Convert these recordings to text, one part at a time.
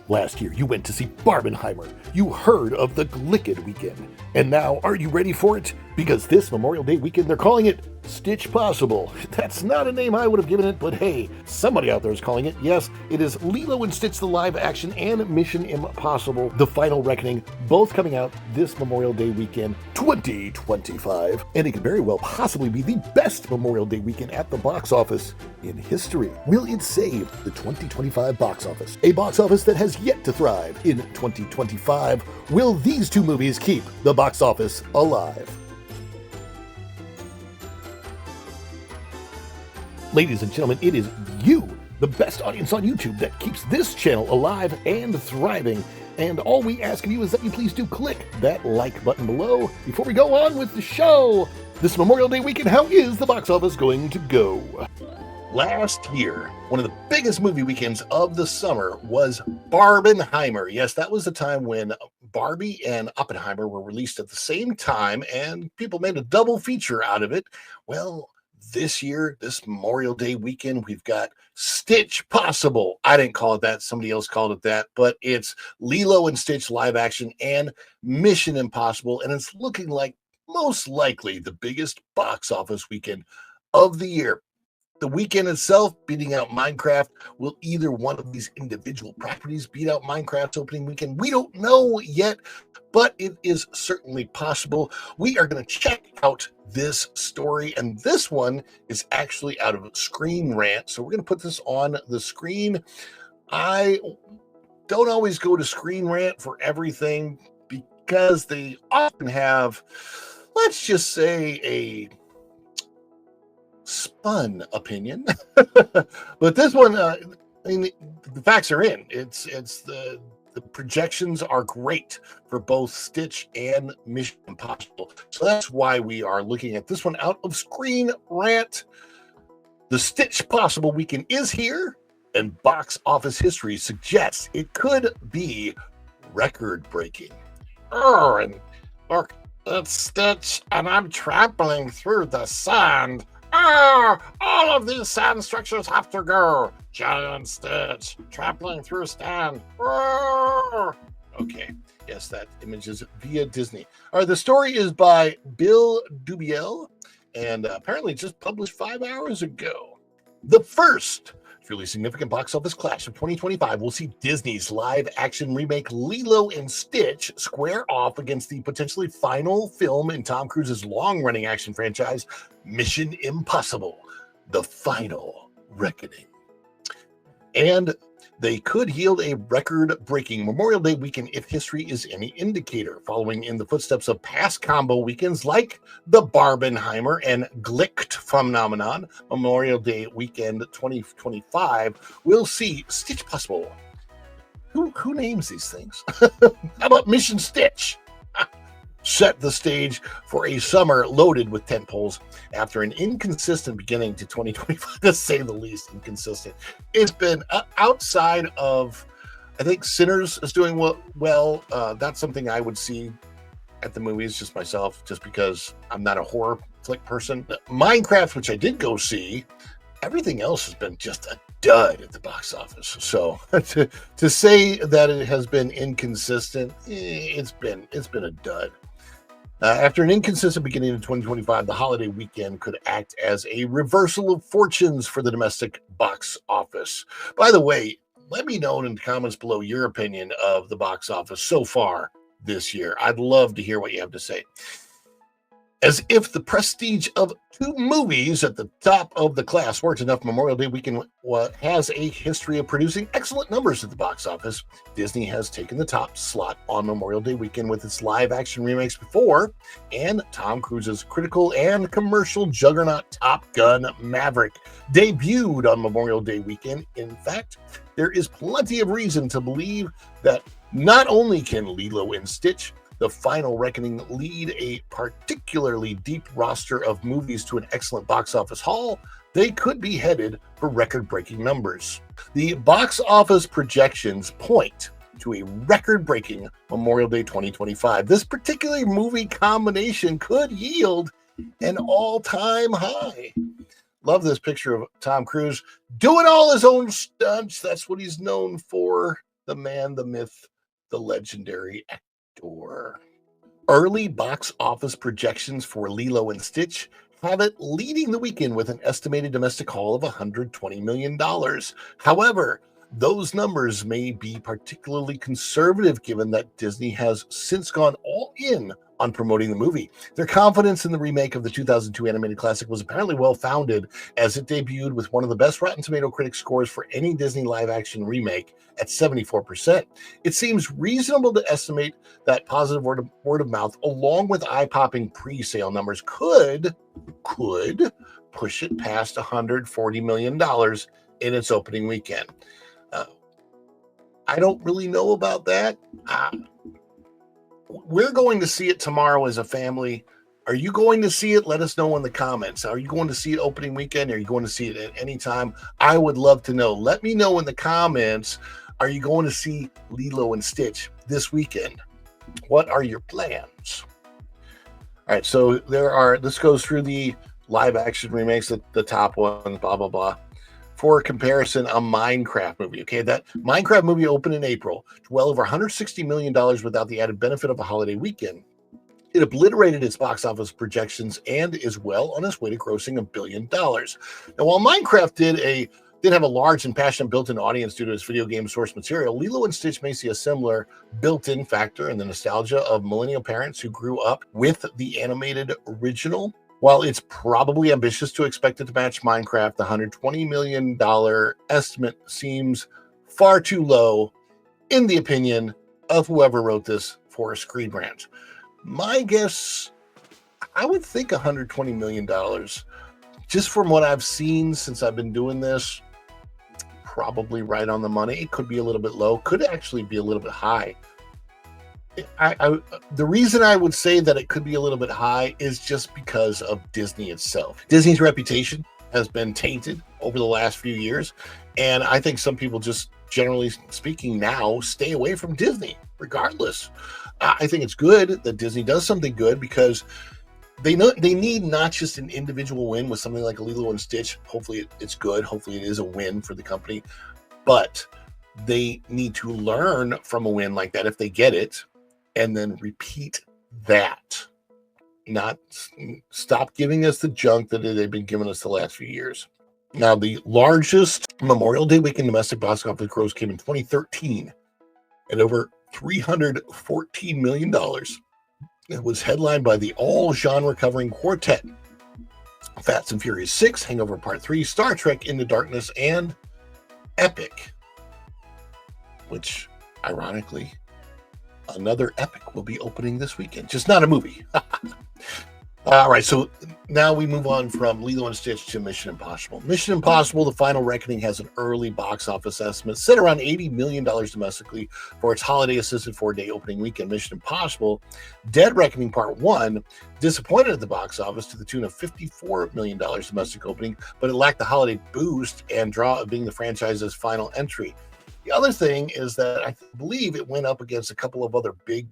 Last year, you went to see BarbenHeimer. You heard of the Glicked weekend. And now, are you ready for it? Because this Memorial Day weekend, they're calling it StitchPossible. That's not a name I would have given it, but hey, somebody out there is calling it. Yes, it is Lilo and Stitch the live action and Mission Impossible, The Final Reckoning, both coming out this Memorial Day weekend, 2025. And it could very well possibly be the best Memorial Day weekend at the box office in history. Will it save the 2025 box office? A box office that has yet to thrive in 2025. Will these two movies keep the box office alive? Ladies and gentlemen, it is you, the best audience on YouTube, that keeps this channel alive and thriving. And all we ask of you is that you please do click that like button below before we go on with the show. This Memorial Day weekend, how is the box office going to go? Last year, one of the biggest movie weekends of the summer was BarbenHeimer. Yes, that was the time when Barbie and Oppenheimer were released at the same time, and people made a double feature out of it. Well, this year, this Memorial Day weekend, we've got StitchPossible. I didn't call it that. Somebody else called it that. But it's Lilo and Stitch live action and Mission Impossible. And it's looking like most likely the biggest box office weekend of the year. The weekend itself beating out Minecraft. Will either one of these individual properties beat out Minecraft's opening weekend? We don't know yet, but it is certainly possible. We are going to check out this story, and this one is actually out of Screen Rant, so we're going to put this on the screen. I don't always go to Screen Rant for everything because they often have, let's just say, a spun opinion. But this one, I mean, the facts are in. It's the projections are great for both Stitch and Mission Impossible. So that's why we are looking at this one out of Screen Rant. The StitchPossible weekend is here, and box office history suggests it could be record-breaking. And look, it's Stitch, and I'm trampling through the sand. All of these sand structures have to go. Giant Stitch trampling through sand. Okay, yes, that image is via Disney. All right, the story is by Bill Dubiel, and apparently just published 5 hours ago. The first truly significant box office clash of 2025 will see Disney's live-action remake Lilo and Stitch square off against the potentially final film in Tom Cruise's long-running action franchise, Mission Impossible: The Final Reckoning. And they could yield a record-breaking Memorial Day weekend if history is any indicator, following in the footsteps of past combo weekends like the BarbenHeimer and Glicked phenomenon. Memorial Day weekend 2025 will see StitchPossible. Who names these things? How about Mission Stitch? Set the stage for a summer loaded with tentpoles after an inconsistent beginning to 2025, to say the least. Inconsistent. It's been outside of, I think Sinners is doing well. That's something I would see at the movies, just myself, just because I'm not a horror flick person. Minecraft, which I did go see, everything else has been just a dud at the box office. So to say that it has been inconsistent, it's been a dud. After an inconsistent beginning of 2025, the holiday weekend could act as a reversal of fortunes for the domestic box office. By the way, let me know in the comments below your opinion of the box office so far this year. I'd love to hear what you have to say. As if the prestige of two movies at the top of the class weren't enough, Memorial Day weekend has a history of producing excellent numbers at the box office. Disney has taken the top slot on Memorial Day weekend with its live-action remakes before, and Tom Cruise's critical and commercial juggernaut Top Gun Maverick debuted on Memorial Day weekend. In fact, there is plenty of reason to believe that not only can Lilo and Stitch: The Final Reckoning lead a particularly deep roster of movies to an excellent box office haul, they could be headed for record-breaking numbers. The box office projections point to a record-breaking Memorial Day 2025. This particular movie combination could yield an all-time high. Love this picture of Tom Cruise doing all his own stunts. That's what he's known for. the man, the myth, the legendary actor. Early box office projections for Lilo and Stitch have it leading the weekend with an estimated domestic haul of $120 million. However, those numbers may be particularly conservative given that Disney has since gone all in on promoting the movie. Their confidence in the remake of the 2002 animated classic was apparently well-founded, as it debuted with one of the best Rotten Tomato critic scores for any Disney live-action remake at 74%. It seems reasonable to estimate that positive word of mouth, along with eye-popping pre-sale numbers, could push it past $140 million in its opening weekend. I don't really know about that. We're going to see it tomorrow as a family. Are you going to see it? Let us know in the comments. Are you going to see it opening weekend? Are you going to see it at any time? I would love to know. Let me know in the comments. Are you going to see Lilo and Stitch this weekend? What are your plans? All right, so this goes through the live action remakes, the top ones, blah, blah, blah. For comparison, a Minecraft movie. Okay, that Minecraft movie opened in April, well over $160 million without the added benefit of a holiday weekend. It obliterated its box office projections and is well on its way to grossing $1 billion. Now, while Minecraft did have a large and passionate built-in audience due to its video game source material, Lilo and Stitch may see a similar built-in factor in the nostalgia of millennial parents who grew up with the animated original. While it's probably ambitious to expect it to match Minecraft, the $120 million estimate seems far too low, in the opinion of whoever wrote this for a Screen Rant. My guess, I would think $120 million, just from what I've seen since I've been doing this, probably right on the money. It could be a little bit low, could actually be a little bit high. The reason I would say that it could be a little bit high is just because of Disney itself. Disney's reputation has been tainted over the last few years, and I think some people, just generally speaking now, stay away from Disney regardless. I think it's good that Disney does something good, because they need not just an individual win with something like Lilo and Stitch. Hopefully it's good. Hopefully it is a win for the company, but they need to learn from a win like that if they get it, and then repeat that. Not stop giving us the junk that they've been giving us the last few years. Now, the largest Memorial Day weekend domestic box office gross came in 2013 at over $314 million. It was headlined by the all-genre covering quartet: Fast and Furious 6, Hangover Part 3, Star Trek Into Darkness, and Epic, which, ironically, another Epic will be opening this weekend, just not a movie. All right, so now we move on from Lilo and Stitch to Mission Impossible. Mission Impossible: The Final Reckoning has an early box office estimate set around $80 million domestically for its holiday-assisted 4-day opening weekend. Mission Impossible: Dead Reckoning Part 1 disappointed at the box office to the tune of $54 million domestic opening, but it lacked the holiday boost and draw of being the franchise's final entry. The other thing is that I believe it went up against a couple of other big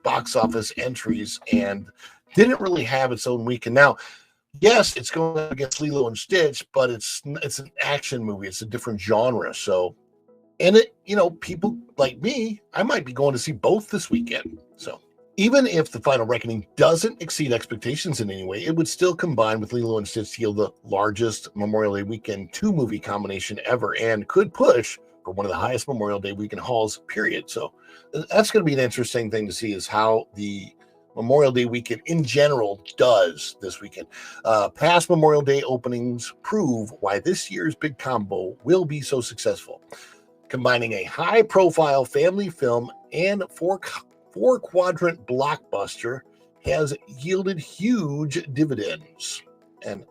box office entries and didn't really have its own weekend. Now, yes, it's going up against Lilo and Stitch, but it's an action movie. It's a different genre. So, and people like me, I might be going to see both this weekend. So, even if The Final Reckoning doesn't exceed expectations in any way, it would still combine with Lilo and Stitch to yield the largest Memorial Day weekend 2-movie combination ever, and could push for one of the highest Memorial Day weekend hauls, period. So that's going to be an interesting thing to see, is how the Memorial Day weekend in general does this weekend. Past Memorial Day openings prove why this year's big combo will be so successful. Combining a high-profile family film and four-quadrant blockbuster has yielded huge dividends. And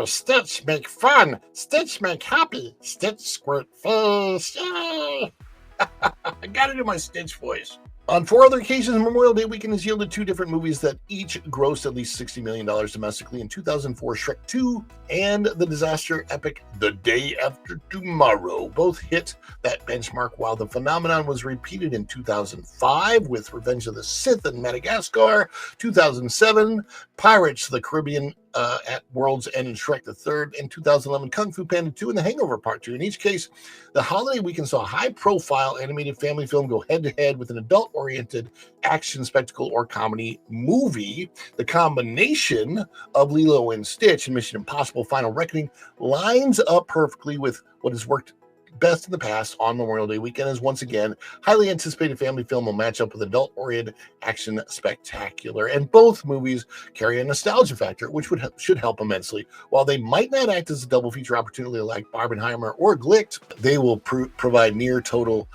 Stitch make fun, Stitch make happy, Stitch squirt face, yay! I gotta do my Stitch voice. On 4 other occasions, Memorial Day weekend has yielded 2 different movies that each grossed at least $60 million domestically. In 2004, Shrek 2 and the disaster epic The Day After Tomorrow both hit that benchmark, while the phenomenon was repeated in 2005 with Revenge of the Sith and Madagascar, 2007, Pirates of the Caribbean at World's End and Shrek the Third, in 2011, Kung Fu Panda 2, and The Hangover Part 2. In each case, the holiday weekend saw a high-profile animated family film go head-to-head with an adult-oriented action spectacle or comedy movie. The combination of Lilo and Stitch and Mission Impossible Final Reckoning lines up perfectly with what has worked best in the past on Memorial Day weekend, as once again, highly anticipated family film will match up with adult-oriented action spectacular. And both movies carry a nostalgia factor, which should help immensely. While they might not act as a double feature opportunity like BarbenHeimer or Glicked, they will provide near total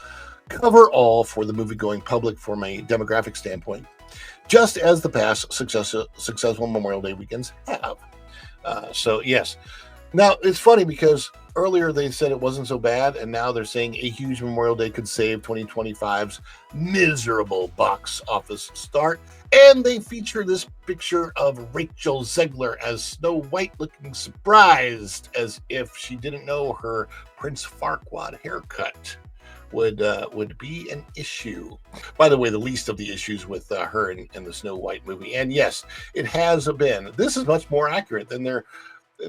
cover all for the movie-going public from a demographic standpoint, just as the past successful Memorial Day weekends have. So yes. Now, it's funny because earlier they said it wasn't so bad, and now they're saying a huge Memorial Day could save 2025's miserable box office start. And they feature this picture of Rachel Zegler as Snow White looking surprised, as if she didn't know her Prince Farquaad haircut would be an issue. By the way, the least of the issues with her in the Snow White movie. And yes, it has been. This is much more accurate than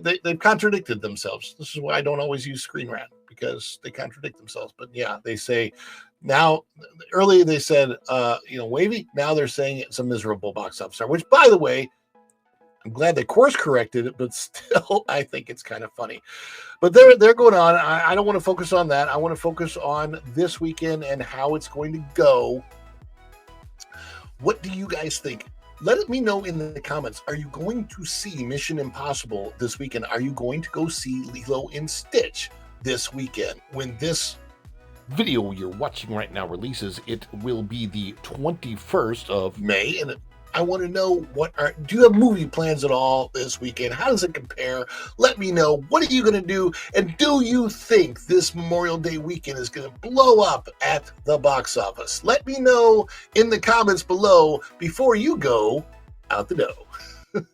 they've contradicted themselves. This is why I don't always use Screen Rant, because they contradict themselves. But yeah, they say now, earlier they said, wavy. Now they're saying it's a miserable box office star, which, by the way, I'm glad they course corrected it, but still, I think it's kind of funny. But they're going on. I don't want to focus on that. I want to focus on this weekend and how it's going to go. What do you guys think? Let me know in the comments. Are you going to see Mission Impossible this weekend? Are you going to go see Lilo and Stitch this weekend? When this video you're watching right now releases, it will be the 21st of May. And I want to know, do you have movie plans at all this weekend? How does it compare? Let me know. What are you going to do? And do you think this Memorial Day weekend is going to blow up at the box office? Let me know in the comments below before you go out the door.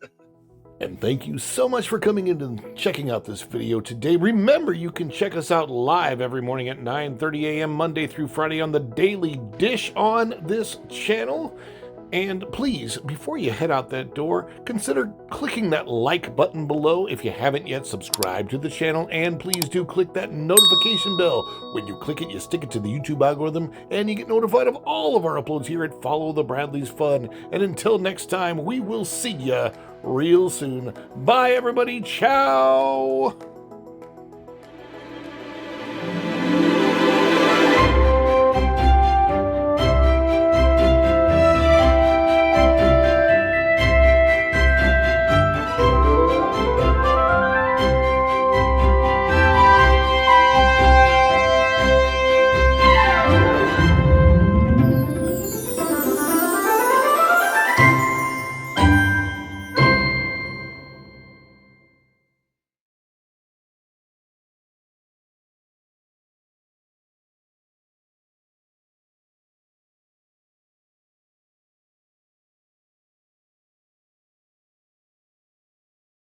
And thank you so much for coming in and checking out this video today. Remember, you can check us out live every morning at 9:30 a.m. Monday through Friday on the Daily Dish on this channel. And please, before you head out that door, consider clicking that like button below if you haven't yet subscribed to the channel. And please do click that notification bell. When you click it, you stick it to the YouTube algorithm, and you get notified of all of our uploads here at Follow the Bradley's Fun. And until next time, we will see ya real soon. Bye, everybody. Ciao.